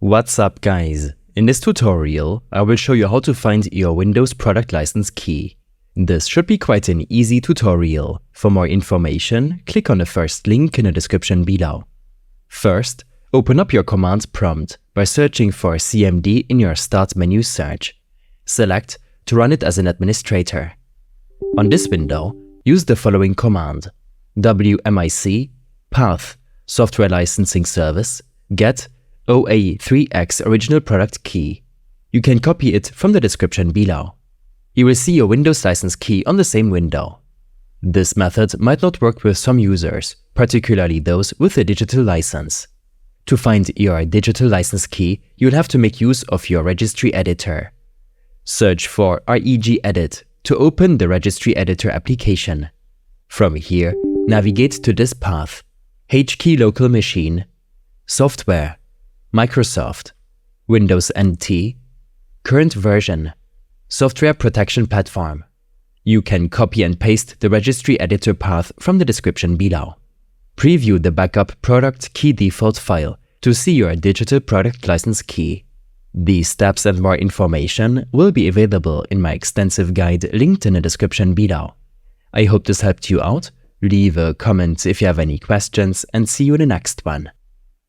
What's up, guys? In this tutorial, I will show you how to find your Windows product license key. This should be quite an easy tutorial. For more information, click on the first link in the description below. First, open up your command prompt by searching for CMD in your Start menu search. Select to run it as an administrator. On this window, use the following command: wmic path software licensing service get OA3X original product key. You can copy it from the description below. You will see your Windows license key on the same window. This method might not work with some users, particularly those with a digital license. To find your digital license key, you'll have to make use of your Registry Editor. Search for Regedit to open the Registry Editor application. From here, navigate to this path: HKey local machine, software, Microsoft, WindowsNT, CurrentVersion, SoftwareProtectionPlatform. You can copy and paste the Registry Editor path from the description below. Preview the backup product key default file to see your digital product license key. These steps and more information will be available in my extensive guide linked in the description below. I hope this helped you out. Leave a comment if you have any questions, and see you in the next one.